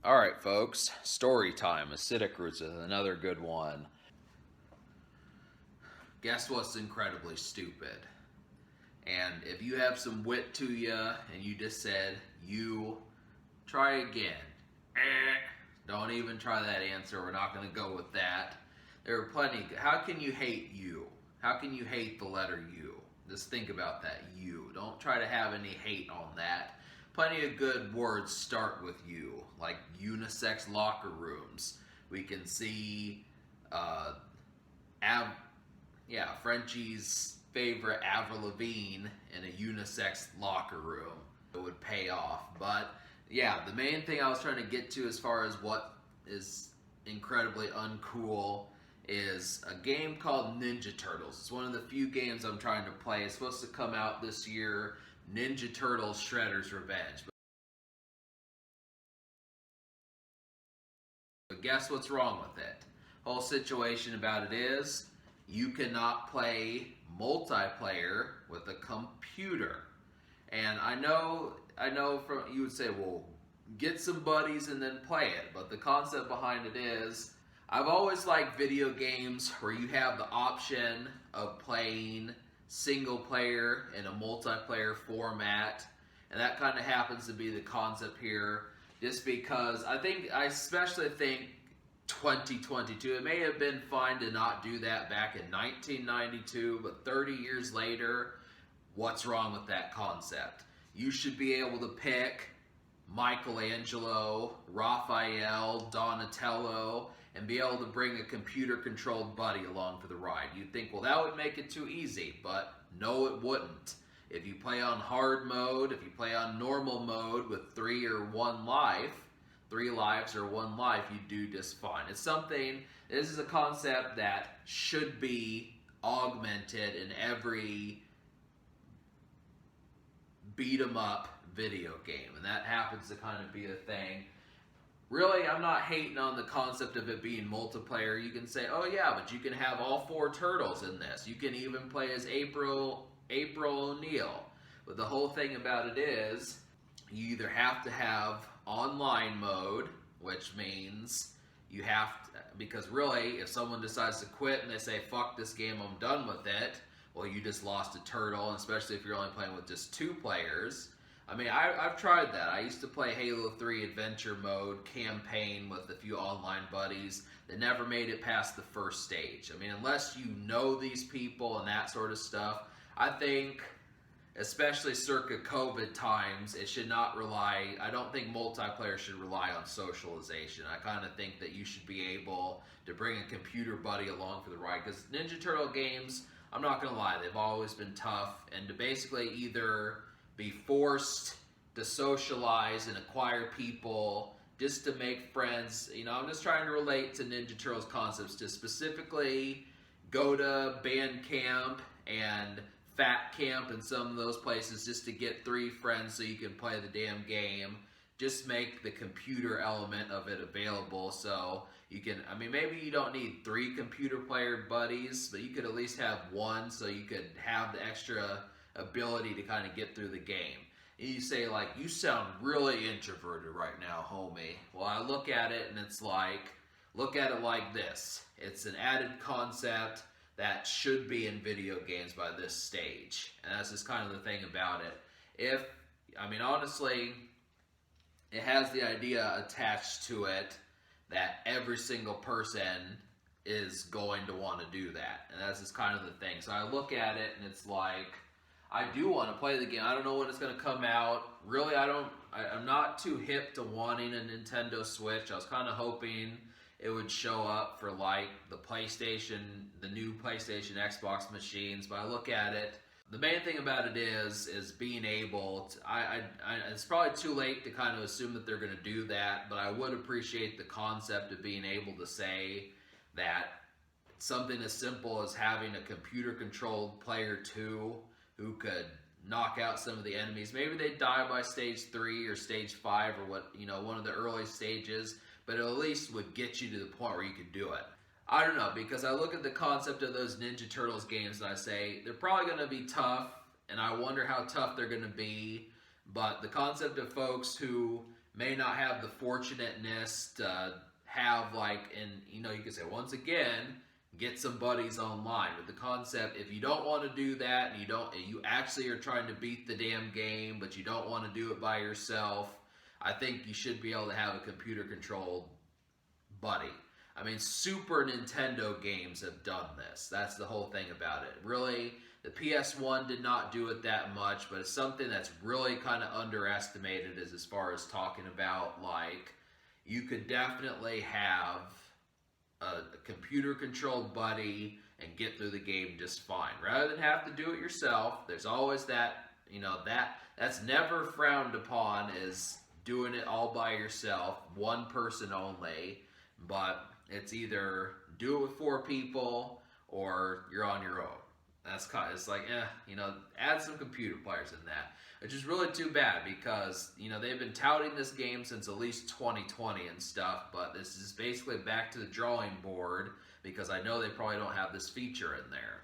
All right, folks, story time. Acidic roots is another good one. Guess what's incredibly stupid? And if you have some wit to you and you just said, you, try again. Don't even try that answer. We're not going to go with that. There are plenty. How can you hate you? How can you hate the letter U? Just think about that, U. Don't try to have any hate on that. Plenty of good words start with U, like unisex locker rooms. We can see, Frenchie's favorite Avril Lavigne in a unisex locker room. It would pay off. But yeah, the main thing I was trying to get to as far as what is incredibly uncool is a game called Ninja Turtles. It's one of the few games I'm trying to play. It's supposed to come out this year, Ninja Turtles Shredder's Revenge. But guess what's wrong with it? Whole situation about it is you cannot play multiplayer with a computer. And I know from you would say, well, get some buddies and then play it. But the concept behind it is I've always liked video games where you have the option of playing single player in a multiplayer format, and that kind of happens to be the concept here, just because I especially think 2022, it may have been fine to not do that back in 1992, but 30 years later, what's wrong with that concept? You should be able to pick Michelangelo, Raphael, Donatello, and be able to bring a computer-controlled buddy along for the ride. You'd think, well, that would make it too easy, but no, it wouldn't. If you play on hard mode, if you play on normal mode with 3 or 1 life, 3 lives or 1 life, you do just fine. It's something, this is a concept that should be augmented in every beat 'em up video game, and that happens to kind of be a thing. Really, I'm not hating on the concept of it being multiplayer. You can say, oh yeah, but you can have all 4 turtles in this. You can even play as April O'Neil. But the whole thing about it is, you either have to have online mode, which means you have to, because really, if someone decides to quit and they say, fuck this game, I'm done with it, well, you just lost a turtle, and especially if you're only playing with just 2 players. I mean, I've tried that. I used to play Halo 3 Adventure Mode campaign with a few online buddies that never made it past the first stage. I mean, unless you know these people and that sort of stuff, I think, especially circa COVID times, it should not rely, I don't think multiplayer should rely on socialization. I kind of think that you should be able to bring a computer buddy along for the ride, because Ninja Turtle games, I'm not going to lie, they've always been tough, and to basically either be forced to socialize and acquire people just to make friends. You know, I'm just trying to relate to Ninja Turtles concepts to specifically go to band camp and fat camp and some of those places just to get 3 friends so you can play the damn game. Just make the computer element of it available so you can, I mean, maybe you don't need 3 computer player buddies, but you could at least have 1 so you could have the extra ability to kind of get through the game. And you say, like, you sound really introverted right now, homie. Well, I look at it and it's like, look at it like this. It's an added concept that should be in video games by this stage. And that's just kind of the thing about it. I mean, honestly, it has the idea attached to it that every single person is going to want to do that. And that's just kind of the thing. So I look at it and it's like, I do want to play the game. I don't know when it's going to come out. Really, I'm not too hip to wanting a Nintendo Switch. I was kind of hoping it would show up for like the PlayStation, the new PlayStation, Xbox machines. But I look at it, the main thing about it is being able to, it's probably too late to kind of assume that they're going to do that, but I would appreciate the concept of being able to say that something as simple as having a computer-controlled player 2 who could knock out some of the enemies. Maybe they die by stage 3 or stage 5 or what, you know, one of the early stages, but it at least would get you to the point where you could do it. I don't know, because I look at the concept of those Ninja Turtles games and I say, they're probably going to be tough, and I wonder how tough they're going to be, but the concept of folks who may not have the fortunateness to have like, and you can say once again, get some buddies online with the concept. If you don't want to do that, and you actually are trying to beat the damn game, but you don't want to do it by yourself, I think you should be able to have a computer controlled buddy. I mean, Super Nintendo games have done this. That's the whole thing about it. Really, the PS1 did not do it that much, but it's something that's really kind of underestimated as far as talking about, like, you could definitely have a computer-controlled buddy and get through the game just fine. Rather than have to do it yourself, there's always that, that's never frowned upon as doing it all by yourself, one person only, but it's either do it with 4 people or you're on your own. That's kind of, it's like, add some computer players in that. Which is really too bad because, they've been touting this game since at least 2020 and stuff, but this is basically back to the drawing board because I know they probably don't have this feature in there.